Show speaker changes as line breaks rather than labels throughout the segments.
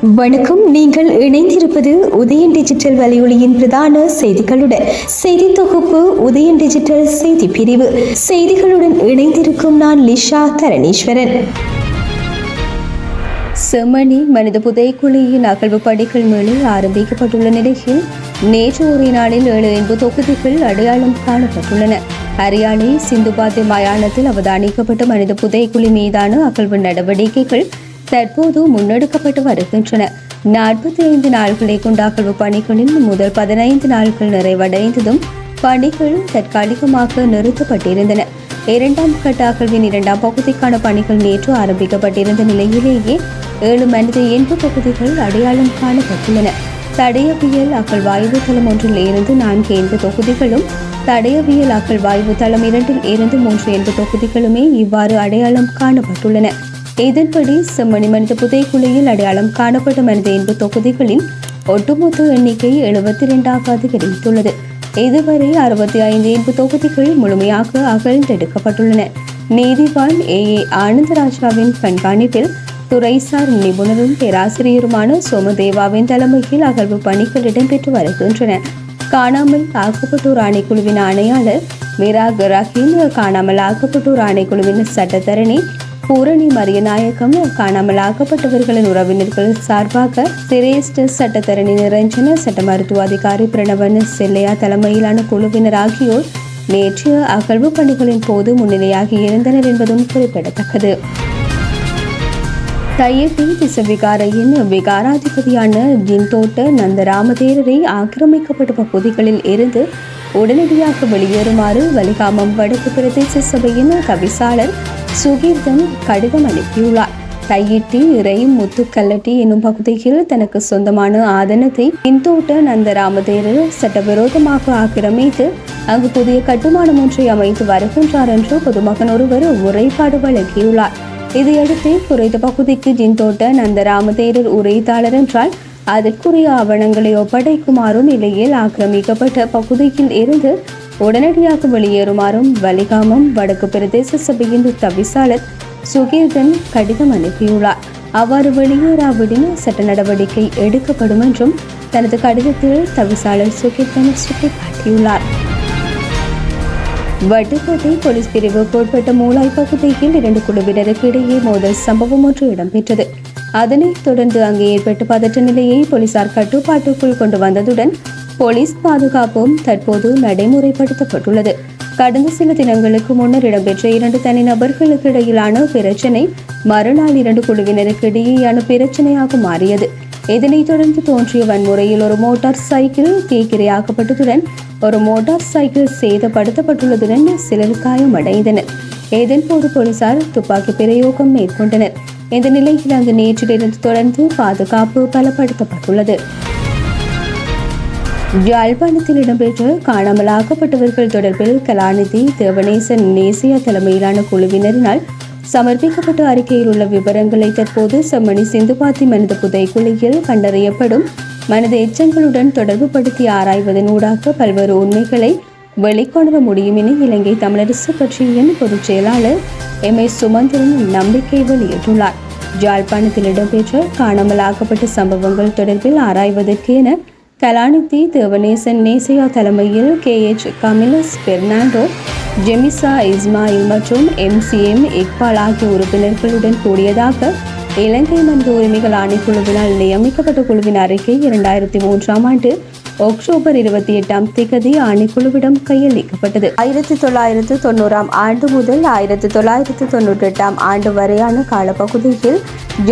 வணக்கம். நீங்கள் இணைந்திருப்பது உதயன் டிஜிட்டல் வலையொலியின் பிரதான செய்திகளுடன். செய்தி தொகுப்பு உதயன் டிஜிட்டல் செய்தி பிரிவு. செய்திகளுடன் இணைந்திருக்கும் நான் லிஷா தரணீஸ்வரன். செம்மணி மனித புதைக்குழியின் அகழ்வு பணிகள் மேலே ஆரம்பிக்கப்பட்டுள்ள நிலையில் நேற்று ஒரே நாளில் 7 என்பது தொகுதிகள் அடையாளம் காணப்பட்டுள்ளன. ஹரியானை சிந்துபாத்தி மயானத்தில் அவதானிக்கப்பட்ட மனித புதைக்குழி மீதான அகழ்வு நடவடிக்கைகள் தற்போது முன்னெடுக்கப்பட்டு வருகின்றன. 45 நாட்களை கொண்ட அகழ்வு பணிகளில் முதல் 15 நாட்கள் நிறைவடைந்ததும் பணிகள் தற்காலிகமாக நிறுத்தப்பட்டிருந்தன. 2ஆம் கட்ட அகழ்வின் 2ஆம் பகுதிக்கான பணிகள் நேற்று ஆரம்பிக்கப்பட்டிருந்த நிலையிலேயே 7 மனித எண்பு தொகுதிகள் அடையாளம் காணப்பட்டுள்ளன. தடயவியல் அகழ்வாய்வு தளம் ஒன்றில் இருந்து 4 எண்பு தொகுதிகளும், தடயவியல் அகழ்வாய்வு தளம் 2இல் இருந்து 3 எண்பு தொகுதிகளுமே இவ்வாறு அடையாளம் காணப்பட்டுள்ளன. இதன்படி செம்மணி மனித புதைக்குழியில் அடையாளம் காணப்பட்ட மனித எண்பு தொகுதிகளின் ஒட்டுமொத்த எண்ணிக்கை 72ஆக அதிகரித்துள்ளது. இதுவரை 65 எண்பு தொகுதிகள் முழுமையாக அகழ்ந்தெடுக்கப்பட்டுள்ளன. நீதிவான் ஏ ஆனந்தராஜாவின் கண்காணிப்பில் துறைசார் நிபுணரும் பேராசிரியருமான சோமதேவாவின் தலைமையில் அகழ்வு பணிகள் இடம்பெற்று வருகின்றன. காணாமல் ஆக்கப்பட்டோர் ஆணைக்குழுவின் ஆணையாளர் மீரா கராகின், காணாமல் ஆக்கப்பட்டோர் ஆணைக்குழுவின் சட்டத்தரணி பூரணி மரியநாயகம், காணாமல் ஆக்கப்பட்டவர்களின் உறவினர்கள் சார்பாக சிரேஷ்ட சட்டத்தரணி நிரஞ்சன, சட்ட மருத்துவ அதிகாரி பிரணவன் செல்லையா தலைமையிலான குழுவினர் ஆகியோர் நேற்றைய அகழ்வு பணிகளின் போது முன்னிலையாகி இருந்தனர் என்பதும் குறிப்பிடத்தக்கது. தையட்டி திசவிகாரையின் விகாராதிபதியான ஜின்தோட்ட நந்தராமதேரரை ஆக்கிரமிக்கப்பட்ட பகுதிகளில் இருந்து உடனடியாக வெளியேறுமாறு வலிகாமம் வடக்கு பிரதேச சபையின் தவிசாளர் சுகீர்தன் கடிதம் அனுப்பியுள்ளார். தையிட்டி இறை முத்துக்கல்லட்டி என்னும் பகுதியில் தனக்கு சொந்தமான ஆதனத்தை ஜின்தோட்ட நந்தராமதேரர் சட்டவிரோதமாக ஆக்கிரமித்து அங்கு புதிய கட்டுமானம் ஒன்றை அமைத்து வருகின்றார் என்று பொதுமகன் ஒருவர் முறைப்பாடு வழங்கியுள்ளார். இதையடுத்து குறைந்த பகுதிக்கு ஜின்தோட்ட நந்தராமதேரர் உரைத்தாளர் என்றால் அதற்குரிய ஆவணங்களை ஒப்படைக்குமாறும், இல்லையில் ஆக்கிரமிக்கப்பட்ட பகுதியில் இருந்து உடனடியாக வெளியேறுமாறும் வலிகாமம் வடக்கு பிரதேச சபையின் தவிசாளர் சுகீர்தன் கடிதம் அனுப்பியுள்ளார். அவ்வாறு வெளியேறாவிடின் சட்ட நடவடிக்கை எடுக்கப்படும் என்றும் தனது கடிதத்தில் தவிசாளர் சுகீர்தன் சுட்டிக்காட்டியுள்ளார். வட்டுக்கோட்டை போலீஸ் பிரிவுக்கு உட்பட்ட மூலாய் பகுதியில் 2 குழுவினருக்கு இடையே மோதல் சம்பவம் ஒன்று இடம்பெற்றது. அதனைத் தொடர்ந்து அங்கு ஏற்பட்ட பதற்ற நிலையை போலீசார் கட்டுப்பாட்டுக்குள் கொண்டு வந்ததுடன் போலீஸ் பாதுகாப்பும் தற்போது நடைமுறைப்படுத்தப்பட்டுள்ளது. கடந்த சில தினங்களுக்கு முன்னர் இடம்பெற்ற 2 தனிநபர்களுக்கு இடையிலான பிரச்சினை மறுநாள் 2 குழுவினருக்கு இடையேயான பிரச்சினையாக மாறியது. இதனைத் தொடர்ந்து தோன்றிய வன்முறையில் ஒரு மோட்டார் சைக்கிள் தீக்கிரையாக்கப்பட்டதுடன் ஒரு மோட்டார் சைக்கிள் சேதப்படுத்தப்பட்டுள்ளதுடன் சிலர் காயமடைந்தனர். இதன்போது போலீசார் துப்பாக்கி பிரயோகம் மேற்கொண்டனர். இந்த நிலையில் அங்கு நேற்றிலிருந்து தொடர்ந்து பாதுகாப்பு பலப்படுத்தப்பட்டுள்ளது. யாழ்ப்பாணத்தில் இடம்பெற்ற காணாமல் ஆக்கப்பட்டவர்கள் தொடர்பில் கலாநிதி தேவனேசன் நேசியா தலைமையிலான குழுவினரினால் சமர்ப்பிக்கப்பட்ட அறிக்கையில் உள்ள விவரங்களை தற்போது செம்மணி சிந்துபாத்தி மனித புதைக்குழியில் கண்டறியப்படும் மனித எச்சங்களுடன் தொடர்பு படுத்தி ஆராய்வதன் ஊடாக பல்வேறு உண்மைகளை வெளிக்கொணர முடியும் என இலங்கை தமிழரசு கட்சியின் பொதுச் செயலாளர் சுமந்திரன் நம்பிக்கை வெளியிட்டுள்ளார். யாழ்ப்பாணத்தில் இடம்பெற்ற காணாமல் ஆக்கப்பட்ட சம்பவங்கள் தொடர்பில் ஆராய்வதற்கு என கலாநிதி தேவனேசன் நேசியா தலைமையில் KH கமிலஸ் பெர்னாண்டோ, ஜெமிசா இஸ்மாயில் மற்றும் MCM இக்பால் ஆகிய உறுப்பினர்களுடன் கூடியதாக இலங்கை மனித உரிமைகள் ஆணைக்குழுவினால் நியமிக்கப்பட்ட குழுவின் அறிக்கை 2003ஆம் ஆண்டு அக்டோபர் 28 ஆணைக்குழுவிடம் கையளிக்கப்பட்டது. 1990ஆம் ஆண்டு முதல் 1998ஆம் ஆண்டு வரையான காலப்பகுதியில்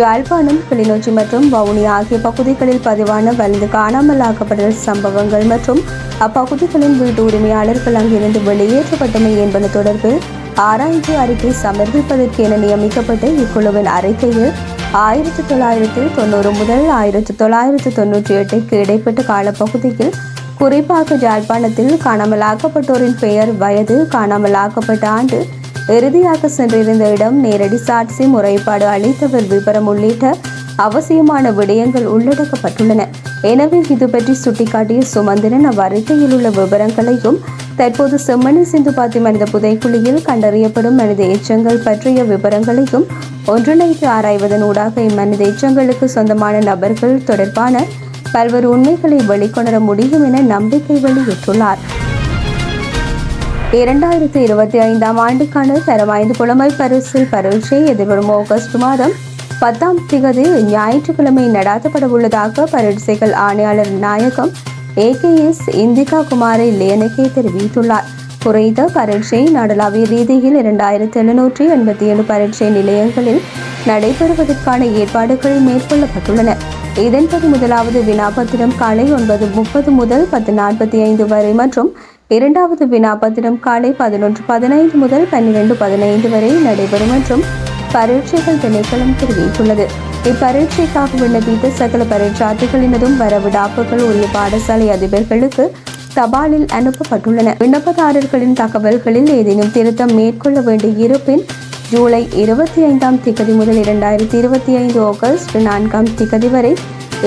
யாழ்ப்பாணம், கிளிநொச்சி மற்றும் வவுனியா ஆகிய பகுதிகளில் பதிவான வலிந்து காணாமல் ஆக்கப்பட்ட சம்பவங்கள் மற்றும் அப்பகுதிகளின் வீட்டு உரிமையாளர்கள் அங்கிருந்து வெளியேற்றப்பட்டமை என்பன தொடர்பில் ஆராய்ச்சி அறிக்கை சமர்ப்பிப்பதற்கு என நியமிக்கப்பட்ட இக்குழுவின் அறிக்கையில் 1990 முதல் 1998க்கு இடைப்பட்ட காலப்பகுதியில் குறிப்பாக யாழ்ப்பாணத்தில் காணாமல் ஆக்கப்பட்டோரின் பெயர், வயது, காணாமல் ஆக்கப்பட்ட ஆண்டு, இறுதியாக சென்றிருந்த இடம், நேரடி சாட்சி, முறைப்பாடு அளித்தவர் விபரம் உள்ளிட்ட அவசியமான விடயங்கள் உள்ளடக்கப்பட்டுள்ளன. எனவே இது பற்றி சுட்டிக்காட்டிய சுமந்திரன் அவ்வறிக்கையில் உள்ள விவரங்களையும் தற்போது செம்மணி சிந்து பாத்தி மனித புதைக்குழியில் கண்டறியப்படும் மனித எச்சங்கள் பற்றிய விவரங்களையும் ஒன்றிணைத்து ஆராய்வதன் ஊடாக இம்மனித எச்சங்களுக்கு சொந்தமான நபர்கள் தொடர்பான பல்வேறு உண்மைகளை வெளிக்கொணர முடியும் என நம்பிக்கை வெளியிட்டுள்ளார். 2025 ஆண்டுக்கான தரம் 5 புலமை பரிசில் பரீட்சை எதிர்வரும் ஆகஸ்ட் மாதம் 10 ஞாயிற்றுக்கிழமை நடாத்தப்பட உள்ளதாக பரீட்சைகள் ஆணையாளர் நாயகம் AKS இந்திகா குமாரி லேனகே தெரிவித்துள்ளார். குறைந்த பரீட்சை நாடளாவிய ரீதியில் 2787 பரீட்சை நிலையங்களில் நடைபெறுவதற்கான ஏற்பாடுகள் மேற்கொள்ளப்பட்டுள்ளன. இதன்படி முதலாவது வினாபத்திரம் காலை 9:30 முதல் 10:45 வரை மற்றும் இரண்டாவது வினாபத்திரம் காலை 11:15 முதல் 12:15 வரை நடைபெறும் என்றும் பரீட்சைகள் திணைக்களம் தெரிவித்துள்ளது. இப்பரீட்சைக்காக விண்ணப்பித்த சகல பரீட்சார்த்திகளினதும் வரவிடாப்புகள் உரிய பாடசாலை அதிபர்களுக்கு தபாலில் அனுப்பப்பட்டுள்ளன. விண்ணப்பதாரர்களின் தகவல்களில் ஏதேனும் திருத்தம் மேற்கொள்ள வேண்டியிருப்பின் ஜூலை 25 முதல் 2025 ஆகஸ்ட் 4 வரை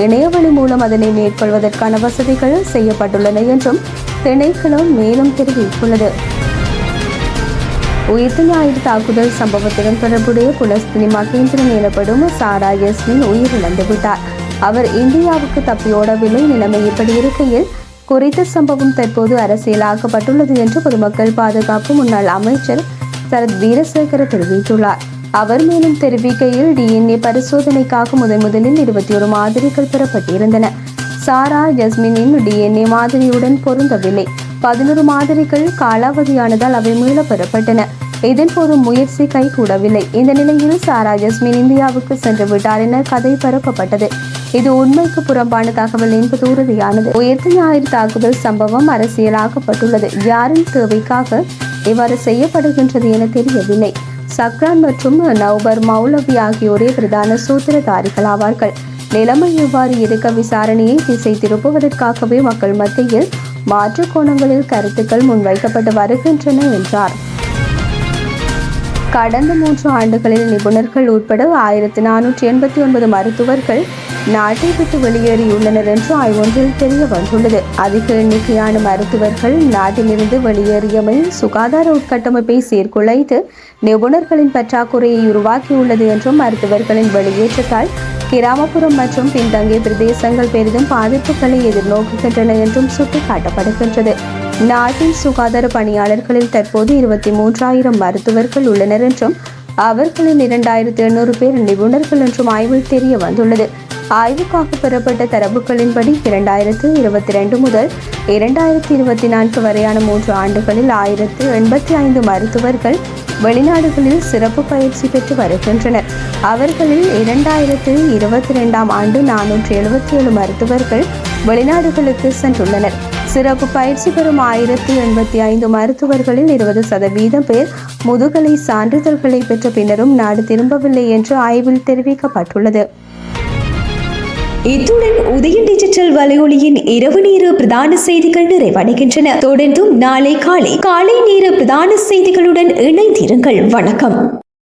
இணையவழி மூலம் அதனை மேற்கொள்வதற்கான வசதிகள் செய்யப்பட்டுள்ளன என்றும் திணைக்களம் மேலும் தெரிவித்துள்ளது. உயிர்த்த ஞாயிறு தாக்குதல் சம்பவத்துடன் தொடர்புடைய புலஸ்தினி மகேந்திரன் எனப்படும் சாரா யஸ்மின் உயிரிழந்து விட்டார். அவர் இந்தியாவுக்கு தப்பியோடவில்லை. நிலைமை இப்படி இருக்கையில் குறித்த சம்பவம் தற்போது அரசியலாக்கப்பட்டுள்ளது என்று பொதுமக்கள் பாதுகாப்பு முன்னாள் அமைச்சர் சரத் வீரசேகர தெரிவித்துள்ளார். அவர் மேலும் தெரிவிக்கையில் DNA பரிசோதனைக்காக முதலில் 21 மாதிரிகள் பெறப்பட்டிருந்தன. சாரா ஜஸ்மினின் DNA மாதிரியுடன் பொருந்தவில்லை. 11 மாதிரிகள் காலாவதியானதால் அவை மீள பெறப்பட்டன. இதன்போது முயற்சி கைகூடவில்லை. இந்த நிலையில் சாரா ஜஸ்மின் இந்தியாவுக்கு சென்று விட்டார் என கதை பரப்பப்பட்டது. இது உண்மைக்கு புறம்பான தகவல் என்பது உறுதியானது. உயிர்த்த ஞாயிறு தாக்குதல் சம்பவம் அரசியலாக்கப்பட்டுள்ளது. யாரின் தேவைக்காக இவ்வாறு செய்யப்படுகின்றது என தெரியவில்லை. சக்ரான் மற்றும் நௌபர் மௌலவி ஆகியோரே பிரதான சூத்திரதாரிகள் ஆவார்கள். நிலைமை இவ்வாறு இருக்க விசாரணையை திசை திருப்புவதற்காகவே மக்கள் மத்தியில் மாற்று கோணங்களில் கருத்துக்கள் முன்வைக்கப்பட்டு வருகின்றன என்றார். கடந்த 3 ஆண்டுகளில் நிபுணர்கள் உட்பட 1489 மருத்துவர்கள் நாட்டை விட்டு வெளியேறியுள்ளனர் என்று ஆய்வொன்றில் தெரிய வந்துள்ளது. அதிக எண்ணிக்கையான மருத்துவர்கள் நாட்டிலிருந்து வெளியேறியமை சுகாதார உட்கட்டமைப்பை சீர்குலைத்து நிபுணர்களின் பற்றாக்குறையை உருவாக்கியுள்ளது என்றும் மருத்துவர்களின் வெளியேற்றத்தால் கிராமப்புறம் மற்றும் பின்தங்கிய பிரதேசங்கள் பெரிதும் பாதிப்புகளை எதிர்நோக்குகின்றன என்றும் சுட்டிக்காட்டப்படுகின்றது. நாட்டின் சுகாதார பணியாளர்களில் தற்போது 23,000 மருத்துவர்கள் உள்ளனர் என்றும் அவர்களில் 2,800 பேர் நிபுணர்கள் என்றும் ஆய்வில் தெரிய வந்துள்ளது. ஆய்வுக்காக பெறப்பட்ட தரவுகளின்படி 2022 முதல் 2024 வரையான 3 ஆண்டுகளில் 1085 மருத்துவர்கள் வெளிநாடுகளில் சிறப்பு பயிற்சி பெற்று வருகின்றனர். அவர்களில் 2022 ஆண்டு 477 மருத்துவர்கள் வெளிநாடுகளுக்கு சென்றுள்ளனர். சிறப்பு பயிற்சி பெறும் 1085 மருத்துவர்களில் 20% பேர் முதுகலை சான்றிதழ்களை பெற்ற பின்னரும் நாடு திரும்பவில்லை என்று ஆய்வில் தெரிவிக்கப்பட்டுள்ளது.
இத்துடன் உதயம் டிஜிட்டல் வலையொலியின் இரவு நேர பிரதான செய்திகள் நிறைவடைகின்றன. தொடர்ந்தும் நாளை காலை நேர பிரதான செய்திகளுடன் இணைந்திருங்கள். வணக்கம்.